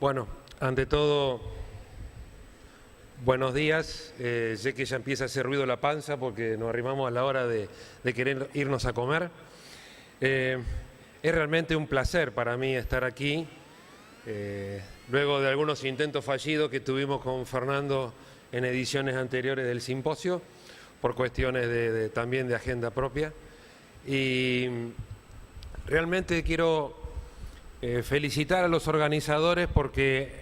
Bueno, ante todo, buenos días. Sé que ya empieza a hacer ruido la panza porque nos arrimamos a la hora de querer irnos a comer. Es realmente un placer para mí estar aquí, luego de algunos intentos fallidos que tuvimos con Fernando en ediciones anteriores del simposio, por cuestiones también de agenda propia. Y realmente quiero felicitar a los organizadores porque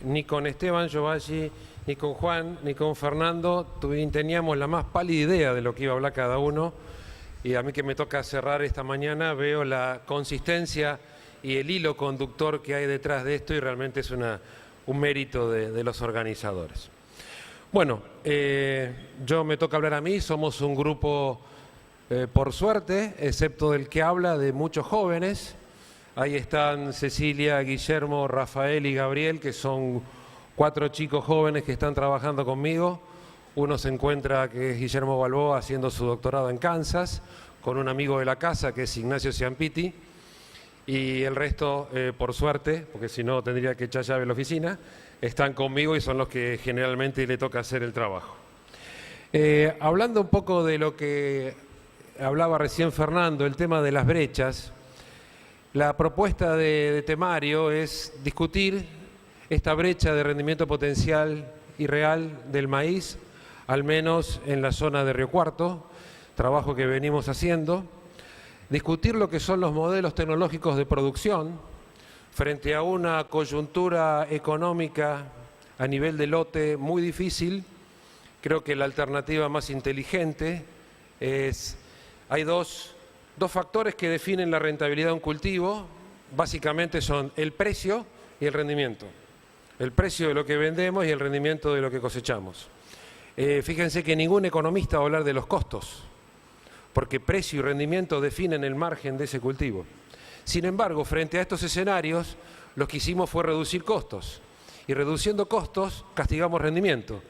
ni con Esteban Giovalli, ni con Juan, ni con Fernando teníamos la más pálida idea de lo que iba a hablar cada uno, y a mí que me toca cerrar esta mañana veo la consistencia y el hilo conductor que hay detrás de esto, y realmente es un mérito de los organizadores. Bueno, yo me toca hablar a mí, somos un grupo, por suerte, excepto del que habla, de muchos jóvenes. Ahí están Cecilia, Guillermo, Rafael y Gabriel, que son 4 chicos jóvenes que están trabajando conmigo. Uno se encuentra, que es Guillermo Balboa, haciendo su doctorado en Kansas, con un amigo de la casa, que es Ignacio Ciampiti, y el resto, por suerte, porque si no tendría que echar llave a la oficina, están conmigo y son los que generalmente le toca hacer el trabajo. Hablando un poco de lo que hablaba recién Fernando, el tema de las brechas, la propuesta de temario es discutir esta brecha de rendimiento potencial y real del maíz, al menos en la zona de Río Cuarto, trabajo que venimos haciendo, discutir lo que son los modelos tecnológicos de producción frente a una coyuntura económica a nivel de lote muy difícil. Creo que la alternativa más inteligente es, hay dos factores que definen la rentabilidad de un cultivo, básicamente son el precio y el rendimiento. El precio de lo que vendemos y el rendimiento de lo que cosechamos. Fíjense que ningún economista va a hablar de los costos, porque precio y rendimiento definen el margen de ese cultivo. Sin embargo, frente a estos escenarios, lo que hicimos fue reducir costos. Y reduciendo costos, castigamos rendimiento.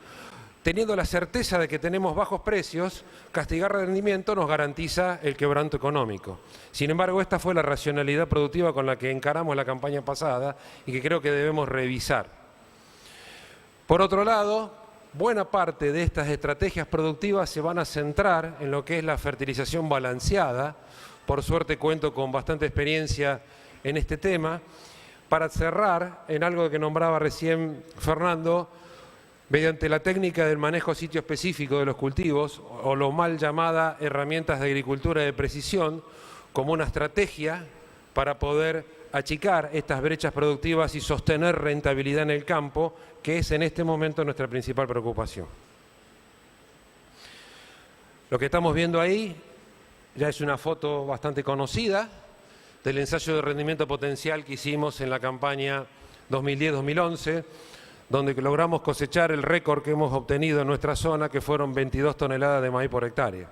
Teniendo la certeza de que tenemos bajos precios, castigar rendimiento nos garantiza el quebranto económico. Sin embargo, esta fue la racionalidad productiva con la que encaramos la campaña pasada y que creo que debemos revisar. Por otro lado, buena parte de estas estrategias productivas se van a centrar en lo que es la fertilización balanceada. Por suerte cuento con bastante experiencia en este tema. Para cerrar, en algo que nombraba recién Fernando, mediante la técnica del manejo sitio específico de los cultivos, o lo mal llamada herramientas de agricultura de precisión, como una estrategia para poder achicar estas brechas productivas y sostener rentabilidad en el campo, que es en este momento nuestra principal preocupación. Lo que estamos viendo ahí ya es una foto bastante conocida del ensayo de rendimiento potencial que hicimos en la campaña 2010-2011, donde logramos cosechar el récord que hemos obtenido en nuestra zona, que fueron 22 toneladas de maíz por hectárea.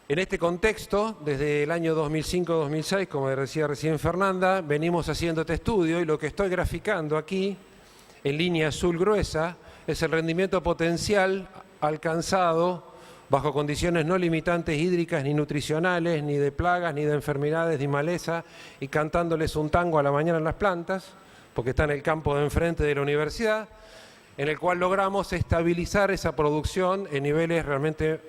En este contexto, desde el año 2005-2006, como decía recién Fernanda, venimos haciendo este estudio, y lo que estoy graficando aquí, en línea azul gruesa, es el rendimiento potencial alcanzado bajo condiciones no limitantes hídricas ni nutricionales, ni de plagas, ni de enfermedades, ni maleza, y cantándoles un tango a la mañana en las plantas, porque está en el campo de enfrente de la universidad, en el cual logramos estabilizar esa producción en niveles realmente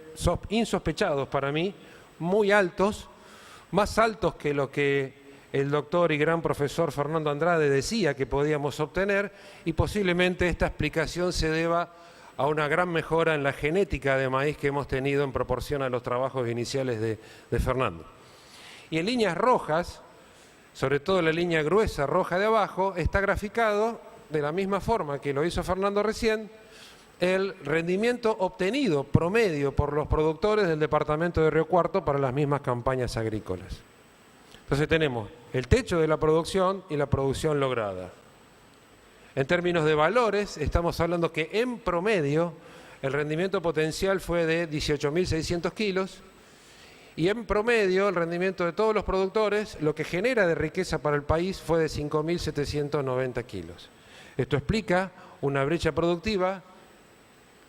insospechados para mí, muy altos, más altos que lo que el doctor y gran profesor Fernando Andrade decía que podíamos obtener, y posiblemente esta explicación se deba a una gran mejora en la genética de maíz que hemos tenido en proporción a los trabajos iniciales de Fernando. Y en líneas rojas, sobre todo la línea gruesa roja de abajo, está graficado de la misma forma que lo hizo Fernando recién, el rendimiento obtenido promedio por los productores del departamento de Río Cuarto para las mismas campañas agrícolas. Entonces tenemos el techo de la producción y la producción lograda. En términos de valores, estamos hablando que en promedio el rendimiento potencial fue de 18.600 kilos, y en promedio el rendimiento de todos los productores, lo que genera de riqueza para el país, fue de 5.790 kilos. Esto explica una brecha productiva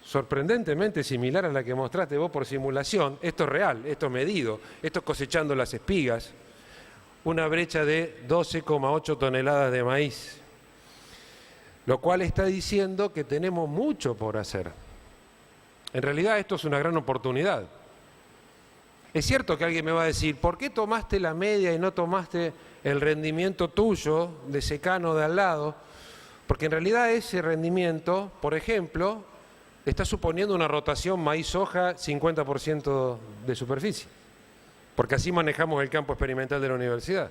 sorprendentemente similar a la que mostraste vos por simulación. Esto es real, esto es medido, esto es cosechando las espigas. una brecha de 12,8 toneladas de maíz, lo cual está diciendo que tenemos mucho por hacer. En realidad esto es una gran oportunidad. Es cierto que alguien me va a decir, ¿por qué tomaste la media y no tomaste el rendimiento tuyo de secano de al lado? Porque en realidad ese rendimiento, por ejemplo, está suponiendo una rotación maíz-soja 50% de superficie, porque así manejamos el campo experimental de la universidad.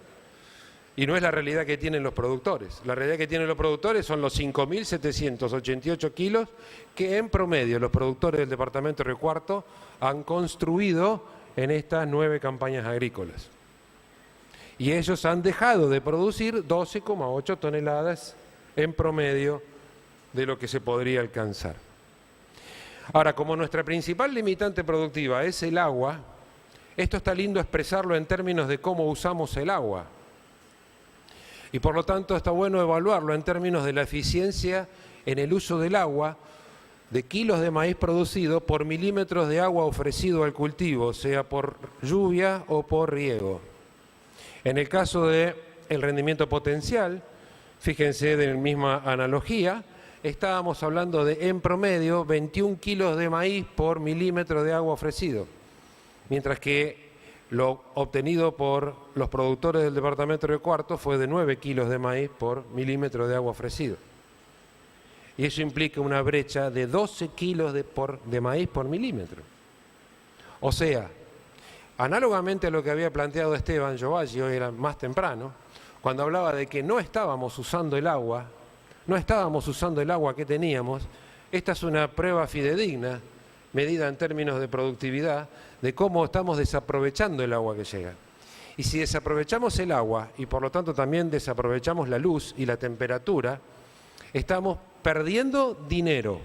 Y no es la realidad que tienen los productores. La realidad que tienen los productores son los 5.788 kilos que en promedio los productores del departamento de Río Cuarto han construido en estas 9 campañas agrícolas. Y ellos han dejado de producir 12,8 toneladas en promedio de lo que se podría alcanzar. Ahora, como nuestra principal limitante productiva es el agua, esto está lindo expresarlo en términos de cómo usamos el agua. Y por lo tanto está bueno evaluarlo en términos de la eficiencia en el uso del agua, de kilos de maíz producido por milímetros de agua ofrecido al cultivo, sea por lluvia o por riego. En el caso del rendimiento potencial, fíjense de la misma analogía, estábamos hablando de en promedio 21 kilos de maíz por milímetro de agua ofrecido, mientras que lo obtenido por los productores del departamento de Río Cuarto fue de 9 kilos de maíz por milímetro de agua ofrecido. Y eso implica una brecha de 12 kilos de maíz por milímetro. O sea, análogamente a lo que había planteado Esteban Giovalli, hoy era más temprano, cuando hablaba de que no estábamos usando el agua que teníamos, esta es una prueba fidedigna, medida en términos de productividad, de cómo estamos desaprovechando el agua que llega. Y si desaprovechamos el agua y por lo tanto también desaprovechamos la luz y la temperatura, estamos perdiendo dinero.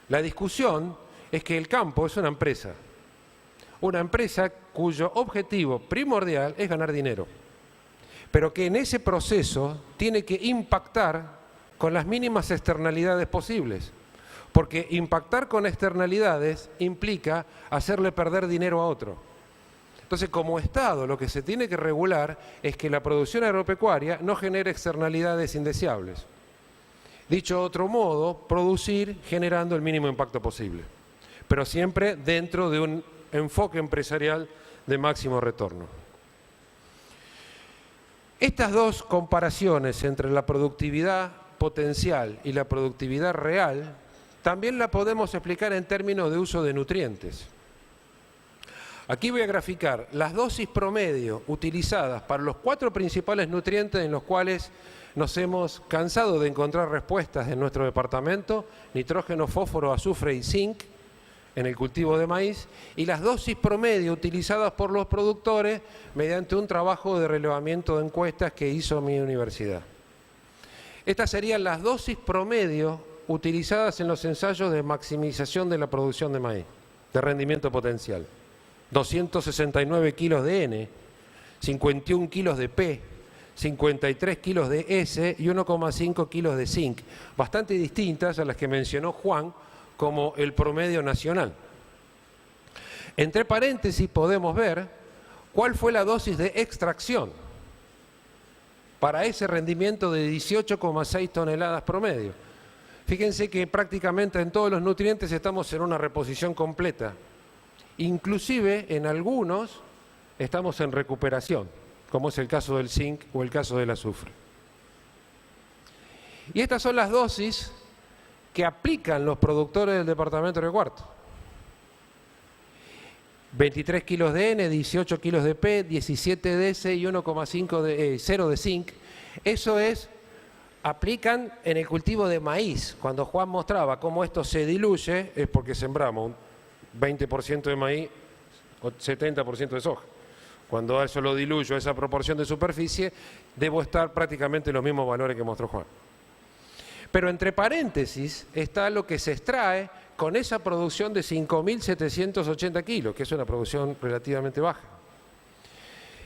La discusión es que el campo es una empresa cuyo objetivo primordial es ganar dinero, pero que en ese proceso tiene que impactar con las mínimas externalidades posibles. Porque impactar con externalidades implica hacerle perder dinero a otro. Entonces, como Estado, lo que se tiene que regular es que la producción agropecuaria no genere externalidades indeseables. Dicho de otro modo, producir generando el mínimo impacto posible, pero siempre dentro de un enfoque empresarial de máximo retorno. Estas dos comparaciones entre la productividad potencial y la productividad real también la podemos explicar en términos de uso de nutrientes. Aquí voy a graficar las dosis promedio utilizadas para los 4 principales nutrientes en los cuales nos hemos cansado de encontrar respuestas en nuestro departamento: nitrógeno, fósforo, azufre y zinc en el cultivo de maíz, y las dosis promedio utilizadas por los productores mediante un trabajo de relevamiento de encuestas que hizo mi universidad. Estas serían las dosis promedio utilizadas en los ensayos de maximización de la producción de maíz, de rendimiento potencial. 269 kilos de N, 51 kilos de P, 53 kilos de S y 1,5 kilos de zinc, bastante distintas a las que mencionó Juan como el promedio nacional. Entre paréntesis podemos ver cuál fue la dosis de extracción para ese rendimiento de 18,6 toneladas promedio. Fíjense que prácticamente en todos los nutrientes estamos en una reposición completa. Inclusive en algunos estamos en recuperación, como es el caso del zinc o el caso del azufre. Y estas son las dosis que aplican los productores del departamento de Río Cuarto. 23 kilos de N, 18 kilos de P, 17 de S y 1,5 de 0 de zinc. Eso es, aplican en el cultivo de maíz. Cuando Juan mostraba cómo esto se diluye, es porque sembramos un 20% de maíz o 70% de soja. Cuando a eso lo diluyo, esa proporción de superficie, debo estar prácticamente en los mismos valores que mostró Juan. Pero entre paréntesis está lo que se extrae con esa producción de 5.780 kilos, que es una producción relativamente baja.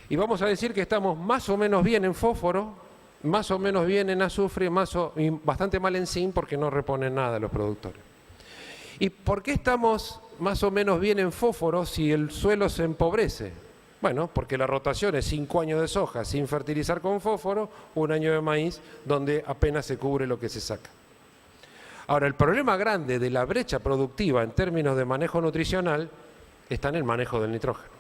Y vamos a decir que estamos más o menos bien en fósforo, más o menos bien en azufre y bastante mal en zinc, porque no reponen nada los productores. ¿Y por qué estamos más o menos bien en fósforo si el suelo se empobrece? Bueno, porque la rotación es 5 años de soja sin fertilizar con fósforo, 1 año de maíz donde apenas se cubre lo que se saca. Ahora, el problema grande de la brecha productiva en términos de manejo nutricional está en el manejo del nitrógeno.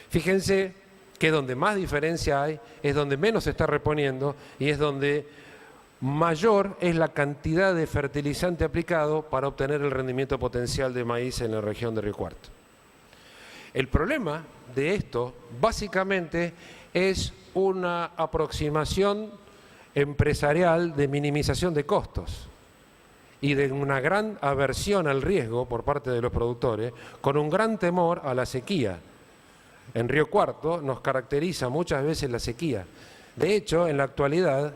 Fíjense que donde más diferencia hay es donde menos se está reponiendo y es donde mayor es la cantidad de fertilizante aplicado para obtener el rendimiento potencial de maíz en la región de Río Cuarto. El problema de esto básicamente es una aproximación empresarial de minimización de costos y de una gran aversión al riesgo por parte de los productores, con un gran temor a la sequía. En Río Cuarto nos caracteriza muchas veces la sequía. De hecho, en la actualidad,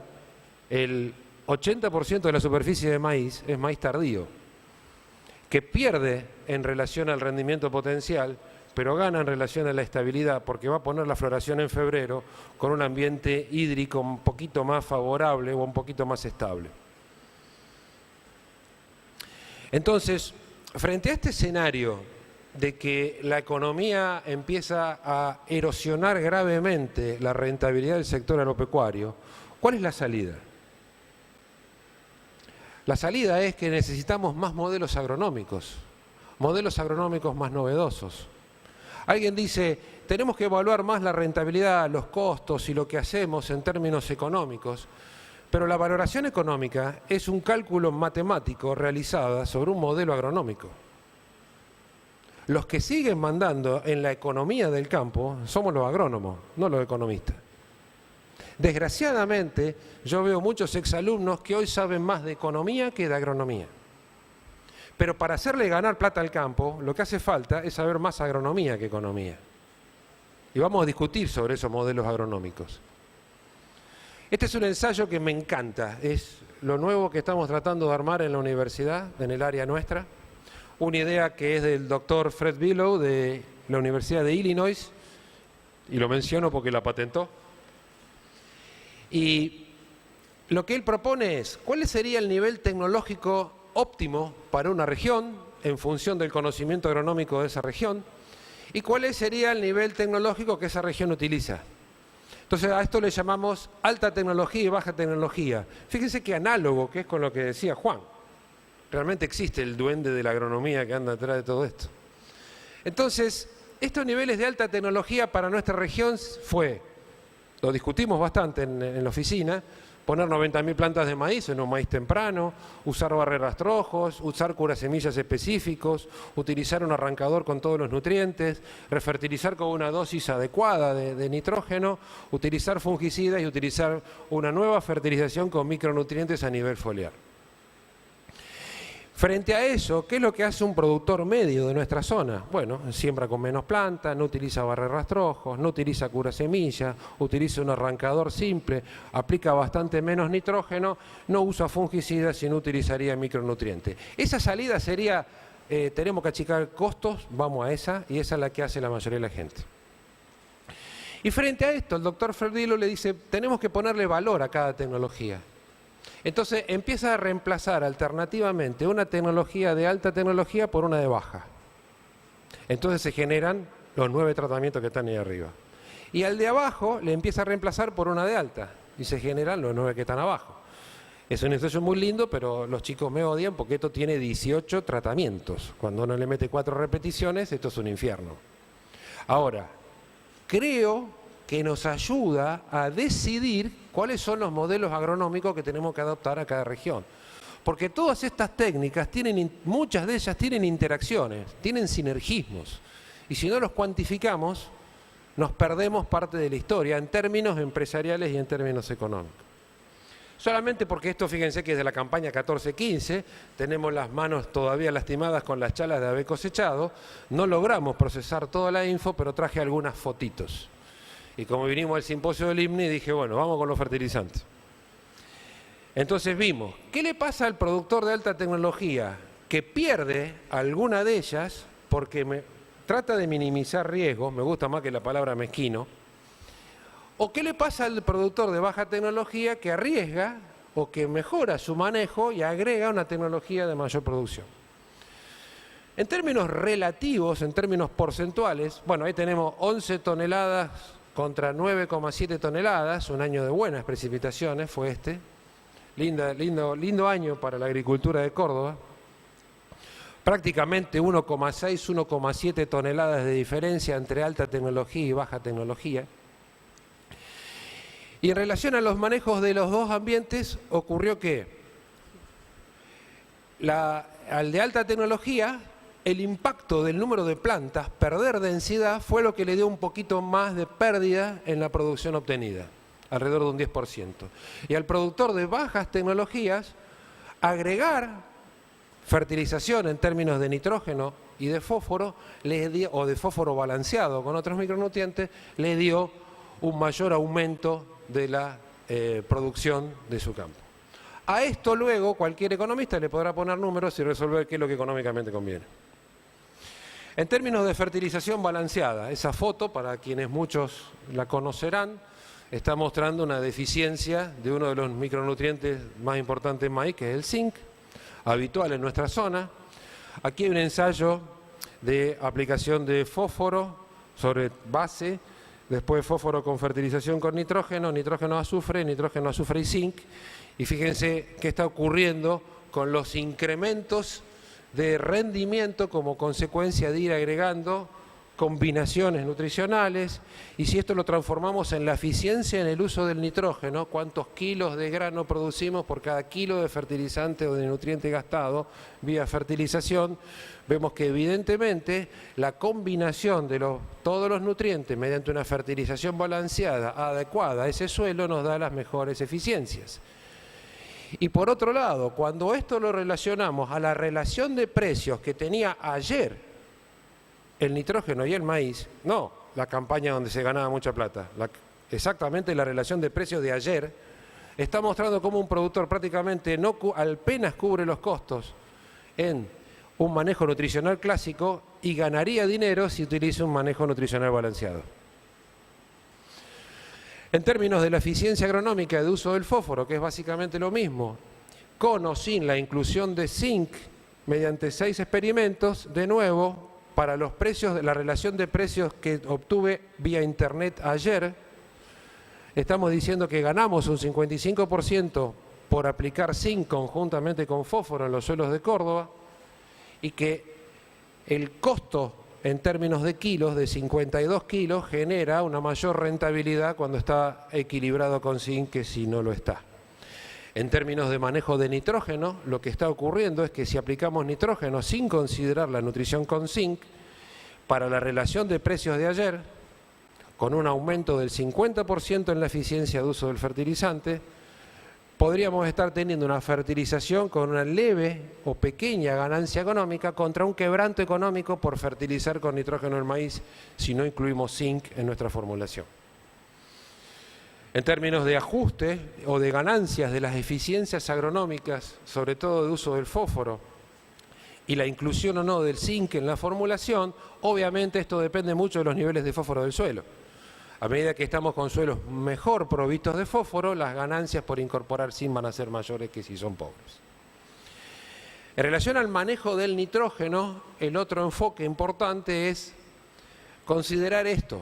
el 80% de la superficie de maíz es maíz tardío, que pierde en relación al rendimiento potencial, pero gana en relación a la estabilidad, porque va a poner la floración en febrero con un ambiente hídrico un poquito más favorable o un poquito más estable. Entonces, frente a este escenario de que la economía empieza a erosionar gravemente la rentabilidad del sector agropecuario, ¿cuál es la salida? La salida es que necesitamos más modelos agronómicos más novedosos. Alguien dice, tenemos que evaluar más la rentabilidad, los costos y lo que hacemos en términos económicos, pero la valoración económica es un cálculo matemático realizado sobre un modelo agronómico. Los que siguen mandando en la economía del campo somos los agrónomos, no los economistas. Desgraciadamente, yo veo muchos exalumnos que hoy saben más de economía que de agronomía. Pero para hacerle ganar plata al campo, lo que hace falta es saber más agronomía que economía. Y vamos a discutir sobre esos modelos agronómicos. Este es un ensayo que me encanta, es lo nuevo que estamos tratando de armar en la universidad, en el área nuestra. Una idea que es del doctor Fred Billow de la Universidad de Illinois, y lo menciono porque la patentó. Y lo que él propone es, ¿cuál sería el nivel tecnológico óptimo para una región en función del conocimiento agronómico de esa región? ¿Y cuál sería el nivel tecnológico que esa región utiliza? Entonces a esto le llamamos alta tecnología y baja tecnología. Fíjense qué análogo que es con lo que decía Juan. Realmente existe el duende de la agronomía que anda detrás de todo esto. Entonces, estos niveles de alta tecnología para nuestra región fue, lo discutimos bastante en la oficina, poner 90.000 plantas de maíz en un maíz temprano, usar barrerrastrojos, usar curasemillas específicos, utilizar un arrancador con todos los nutrientes, refertilizar con una dosis adecuada de nitrógeno, utilizar fungicidas y utilizar una nueva fertilización con micronutrientes a nivel foliar. Frente a eso, ¿qué es lo que hace un productor medio de nuestra zona? Bueno, siembra con menos plantas, no utiliza barrerrastrojos, no utiliza curasemilla, utiliza un arrancador simple, aplica bastante menos nitrógeno, no usa fungicidas y no utilizaría micronutrientes. Esa salida sería, tenemos que achicar costos, vamos a esa, y esa es la que hace la mayoría de la gente. Y frente a esto, el doctor Ferdilo le dice, tenemos que ponerle valor a cada tecnología. Entonces empieza a reemplazar alternativamente una tecnología de alta tecnología por una de baja. Entonces se generan los 9 tratamientos que están ahí arriba. Y al de abajo le empieza a reemplazar por una de alta y se generan los 9 que están abajo. Es un ensayo muy lindo, pero los chicos me odian porque esto tiene 18 tratamientos. Cuando uno le mete 4 repeticiones, esto es un infierno. Ahora, creo que nos ayuda a decidir cuáles son los modelos agronómicos que tenemos que adoptar a cada región. Porque todas estas técnicas, muchas de ellas tienen interacciones, tienen sinergismos. Y si no los cuantificamos, nos perdemos parte de la historia en términos empresariales y en términos económicos. Solamente porque esto, fíjense que es de la campaña 14-15, tenemos las manos todavía lastimadas con las chalas de haber cosechado, no logramos procesar toda la info, pero traje algunas fotitos. Y como vinimos al simposio del IMNI, dije, bueno, vamos con los fertilizantes. Entonces vimos, ¿qué le pasa al productor de alta tecnología que pierde alguna de ellas porque trata de minimizar riesgos, me gusta más que la palabra mezquino? ¿O qué le pasa al productor de baja tecnología que arriesga o que mejora su manejo y agrega una tecnología de mayor producción? En términos relativos, en términos porcentuales, bueno, ahí tenemos 11 toneladas contra 9,7 toneladas, un año de buenas precipitaciones fue este. Lindo año para la agricultura de Córdoba. Prácticamente 1,6, 1,7 toneladas de diferencia entre alta tecnología y baja tecnología. Y en relación a los manejos de los dos ambientes, ocurrió que al de alta tecnología, el impacto del número de plantas, perder densidad, fue lo que le dio un poquito más de pérdida en la producción obtenida, alrededor de un 10%. Y al productor de bajas tecnologías, agregar fertilización en términos de nitrógeno y de fósforo, o de fósforo balanceado con otros micronutrientes, le dio un mayor aumento de la producción de su campo. A esto luego cualquier economista le podrá poner números y resolver qué es lo que económicamente conviene. En términos de fertilización balanceada, esa foto, para quienes muchos la conocerán, está mostrando una deficiencia de uno de los micronutrientes más importantes en maíz, que es el zinc, habitual en nuestra zona. Aquí hay un ensayo de aplicación de fósforo sobre base, después fósforo con fertilización con nitrógeno, nitrógeno, azufre y zinc. Y fíjense qué está ocurriendo con los incrementos de rendimiento como consecuencia de ir agregando combinaciones nutricionales, y si esto lo transformamos en la eficiencia en el uso del nitrógeno, cuántos kilos de grano producimos por cada kilo de fertilizante o de nutriente gastado vía fertilización, vemos que evidentemente la combinación de todos los nutrientes mediante una fertilización balanceada adecuada a ese suelo nos da las mejores eficiencias. Y por otro lado, cuando esto lo relacionamos a la relación de precios que tenía ayer el nitrógeno y el maíz, no la campaña donde se ganaba mucha plata, exactamente la relación de precios de ayer, está mostrando cómo un productor prácticamente apenas cubre los costos en un manejo nutricional clásico y ganaría dinero si utiliza un manejo nutricional balanceado. En términos de la eficiencia agronómica de uso del fósforo, que es básicamente lo mismo, con o sin la inclusión de zinc, mediante 6 experimentos, de nuevo, para los precios, la relación de precios que obtuve vía internet ayer, estamos diciendo que ganamos un 55% por aplicar zinc conjuntamente con fósforo en los suelos de Córdoba, y que el costo en términos de kilos, de 52 kilos, genera una mayor rentabilidad cuando está equilibrado con zinc que si no lo está. En términos de manejo de nitrógeno, lo que está ocurriendo es que si aplicamos nitrógeno sin considerar la nutrición con zinc, para la relación de precios de ayer, con un aumento del 50% en la eficiencia de uso del fertilizante, podríamos estar teniendo una fertilización con una leve o pequeña ganancia económica contra un quebranto económico por fertilizar con nitrógeno el maíz si no incluimos zinc en nuestra formulación. En términos de ajuste o de ganancias de las eficiencias agronómicas, sobre todo de uso del fósforo, y la inclusión o no del zinc en la formulación, obviamente esto depende mucho de los niveles de fósforo del suelo. A medida que estamos con suelos mejor provistos de fósforo, las ganancias por incorporar zinc van a ser mayores que si son pobres. En relación al manejo del nitrógeno, el otro enfoque importante es considerar esto.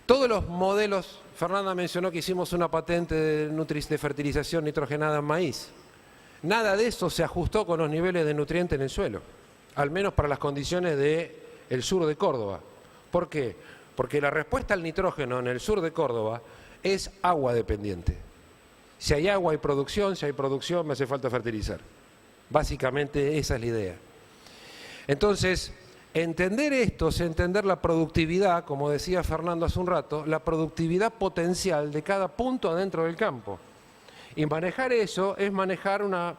Todos los modelos, Fernanda mencionó que hicimos una patente de fertilización nitrogenada en maíz. Nada de eso se ajustó con los niveles de nutrientes en el suelo, al menos para las condiciones del sur de Córdoba. ¿Por qué? Porque la respuesta al nitrógeno en el sur de Córdoba es agua dependiente. Si hay agua hay producción, si hay producción me hace falta fertilizar. Básicamente esa es la idea. Entonces, entender esto es entender la productividad, como decía Fernando hace un rato, la productividad potencial de cada punto adentro del campo. Y manejar eso es manejar una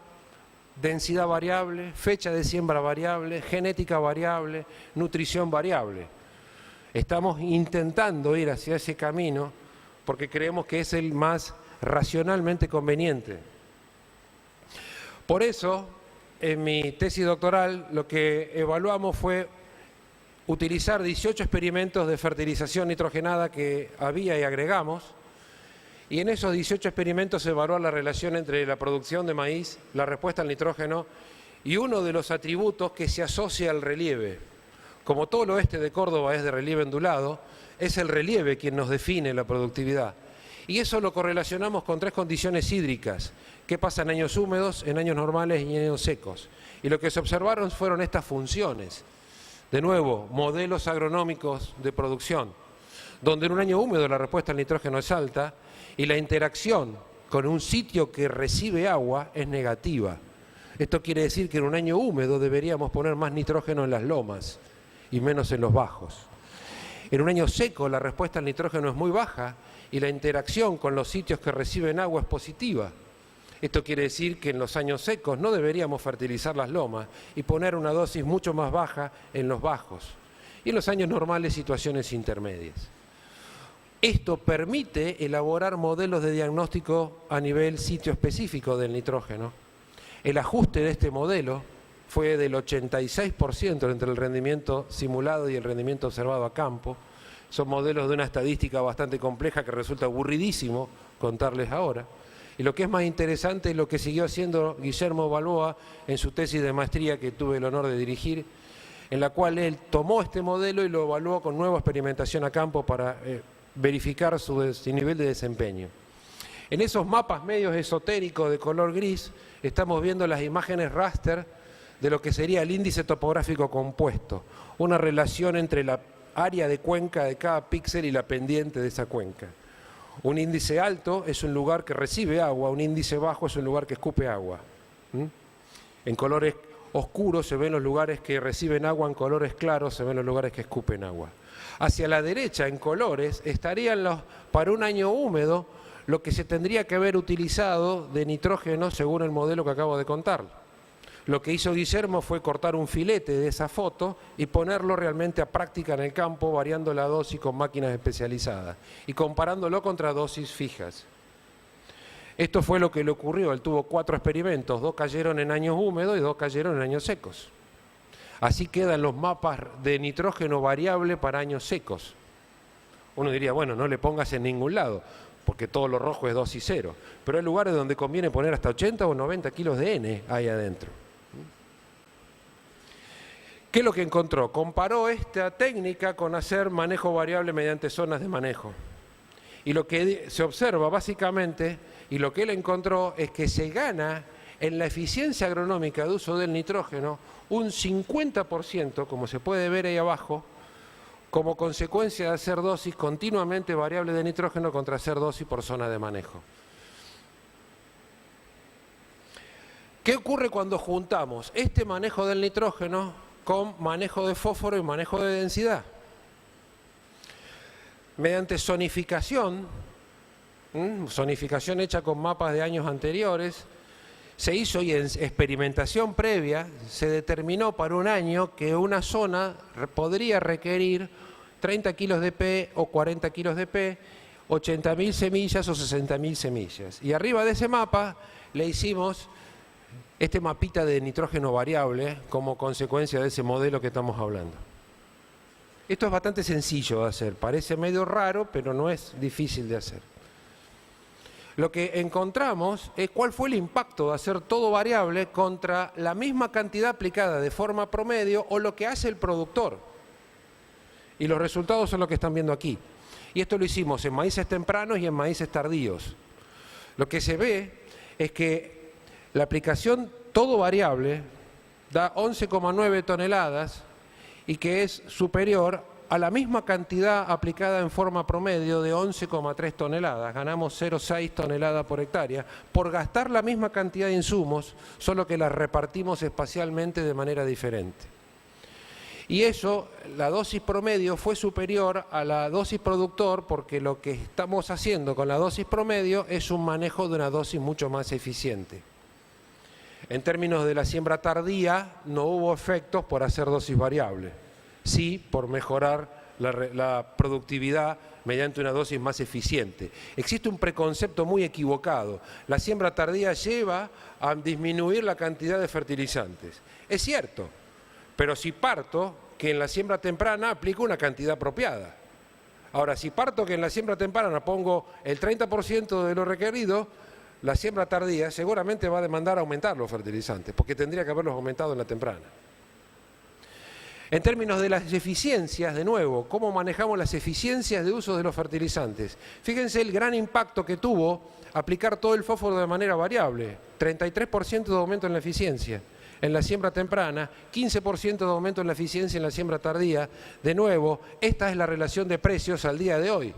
densidad variable, fecha de siembra variable, genética variable, nutrición variable. Estamos intentando ir hacia ese camino porque creemos que es el más racionalmente conveniente. Por eso, en mi tesis doctoral, lo que evaluamos fue utilizar 18 experimentos de fertilización nitrogenada que había y agregamos, y en esos 18 experimentos se evaluó la relación entre la producción de maíz, la respuesta al nitrógeno y uno de los atributos que se asocia al relieve. Como todo el oeste de Córdoba es de relieve ondulado, es el relieve quien nos define la productividad. Y eso lo correlacionamos con 3 condiciones hídricas. ¿Qué pasa en años húmedos, en años normales y en años secos? Y lo que se observaron fueron estas funciones. De nuevo, modelos agronómicos de producción, donde en un año húmedo la respuesta al nitrógeno es alta y la interacción con un sitio que recibe agua es negativa. Esto quiere decir que en un año húmedo deberíamos poner más nitrógeno en las lomas y menos en los bajos. En un año seco la respuesta al nitrógeno es muy baja y la interacción con los sitios que reciben agua es positiva. Esto quiere decir que en los años secos no deberíamos fertilizar las lomas y poner una dosis mucho más baja en los bajos. Y en los años normales situaciones intermedias. Esto permite elaborar modelos de diagnóstico a nivel sitio específico del nitrógeno. El ajuste de este modelo fue del 86% entre el rendimiento simulado y el rendimiento observado a campo. Son modelos de una estadística bastante compleja que resulta aburridísimo contarles ahora. Y lo que es más interesante es lo que siguió haciendo Guillermo Balboa en su tesis de maestría que tuve el honor de dirigir, en la cual él tomó este modelo y lo evaluó con nueva experimentación a campo para verificar su nivel de desempeño. En esos mapas medios esotéricos de color gris estamos viendo las imágenes raster de lo que sería el índice topográfico compuesto, una relación entre la área de cuenca de cada píxel y la pendiente de esa cuenca. Un índice alto es un lugar que recibe agua, un índice bajo es un lugar que escupe agua. En colores oscuros se ven los lugares que reciben agua, en colores claros se ven los lugares que escupen agua. Hacia la derecha, en colores, estarían para un año húmedo lo que se tendría que haber utilizado de nitrógeno según el modelo que acabo de contar. Lo que hizo Guillermo fue cortar un filete de esa foto y ponerlo realmente a práctica en el campo, variando la dosis con máquinas especializadas y comparándolo contra dosis fijas. Esto fue lo que le ocurrió. Él tuvo 4 experimentos, 2 cayeron en años húmedos y 2 cayeron en años secos. Así quedan los mapas de nitrógeno variable para años secos. Uno diría, bueno, no le pongas en ningún lado, porque todo lo rojo es dosis cero. Pero hay lugares donde conviene poner hasta 80 o 90 kilos de N ahí adentro. ¿Qué es lo que encontró? Comparó esta técnica con hacer manejo variable mediante zonas de manejo. Y lo que se observa básicamente, y lo que él encontró, es que se gana en la eficiencia agronómica de uso del nitrógeno un 50%, como se puede ver ahí abajo, como consecuencia de hacer dosis continuamente variable de nitrógeno contra hacer dosis por zona de manejo. ¿Qué ocurre cuando juntamos este manejo del nitrógeno con manejo de fósforo y manejo de densidad? Mediante zonificación, zonificación hecha con mapas de años anteriores, se hizo y en experimentación previa se determinó para un año que una zona podría requerir 30 kilos de P o 40 kilos de P, 80.000 semillas o 60.000 semillas. Y arriba de ese mapa le hicimos este mapita de nitrógeno variable como consecuencia de ese modelo que estamos hablando. Esto es bastante sencillo de hacer, parece medio raro, pero no es difícil de hacer. Lo que encontramos es cuál fue el impacto de hacer todo variable contra la misma cantidad aplicada de forma promedio o lo que hace el productor. Y los resultados son lo que están viendo aquí. Y esto lo hicimos en maíces tempranos y en maíces tardíos. Lo que se ve es que la aplicación todo variable da 11,9 toneladas y que es superior a la misma cantidad aplicada en forma promedio de 11,3 toneladas. Ganamos 0,6 toneladas por hectárea por gastar la misma cantidad de insumos, solo que las repartimos espacialmente de manera diferente. Y eso, la dosis promedio fue superior a la dosis productor porque lo que estamos haciendo con la dosis promedio es un manejo de una dosis mucho más eficiente. En términos de la siembra tardía, no hubo efectos por hacer dosis variable, sí por mejorar la productividad mediante una dosis más eficiente. Existe un preconcepto muy equivocado. La siembra tardía lleva a disminuir la cantidad de fertilizantes. Es cierto, pero si parto que en la siembra temprana aplico una cantidad apropiada. Ahora, si parto que en la siembra temprana pongo el 30% de lo requerido, la siembra tardía seguramente va a demandar aumentar los fertilizantes, porque tendría que haberlos aumentado en la temprana. En términos de las eficiencias, de nuevo, ¿cómo manejamos las eficiencias de uso de los fertilizantes? Fíjense el gran impacto que tuvo aplicar todo el fósforo de manera variable. 33% de aumento en la eficiencia en la siembra temprana, 15% de aumento en la eficiencia en la siembra tardía. De nuevo, esta es la relación de precios al día de hoy.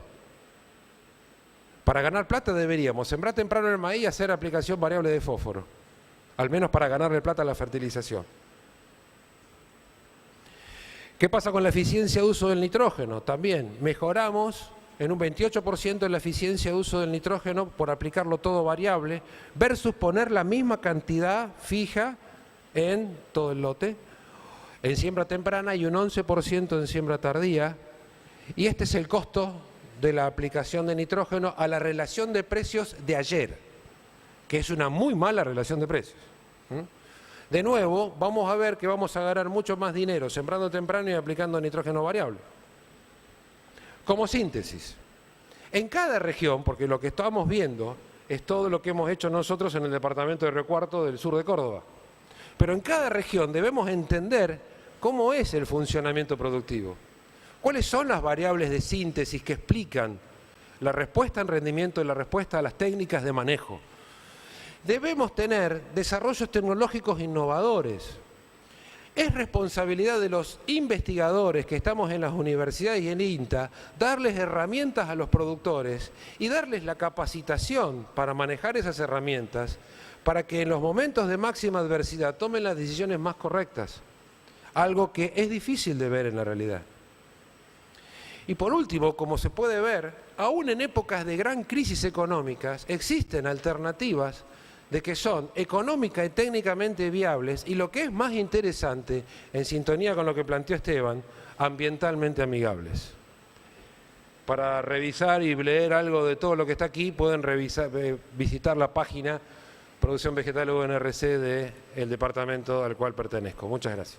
Para ganar plata deberíamos sembrar temprano el maíz y hacer aplicación variable de fósforo, al menos para ganarle plata a la fertilización. ¿Qué pasa con la eficiencia de uso del nitrógeno? También mejoramos en un 28% la eficiencia de uso del nitrógeno por aplicarlo todo variable, versus poner la misma cantidad fija en todo el lote, en siembra temprana, y un 11% en siembra tardía. Y este es el costo de la aplicación de nitrógeno a la relación de precios de ayer, que es una muy mala relación de precios. De nuevo, vamos a ver que vamos a ganar mucho más dinero sembrando temprano y aplicando nitrógeno variable. Como síntesis, en cada región, porque lo que estamos viendo es todo lo que hemos hecho nosotros en el departamento de Río Cuarto del sur de Córdoba, pero en cada región debemos entender cómo es el funcionamiento productivo, cuáles son las variables de síntesis que explican la respuesta en rendimiento y la respuesta a las técnicas de manejo. Debemos tener desarrollos tecnológicos innovadores. Es responsabilidad de los investigadores que estamos en las universidades y en INTA darles herramientas a los productores y darles la capacitación para manejar esas herramientas para que en los momentos de máxima adversidad tomen las decisiones más correctas, algo que es difícil de ver en la realidad. Y por último, como se puede ver, aún en épocas de gran crisis económicas existen alternativas de que son económica y técnicamente viables y, lo que es más interesante, en sintonía con lo que planteó Esteban, ambientalmente amigables. Para revisar y leer algo de todo lo que está aquí, pueden visitar la página Producción Vegetal UNRC del departamento al cual pertenezco. Muchas gracias.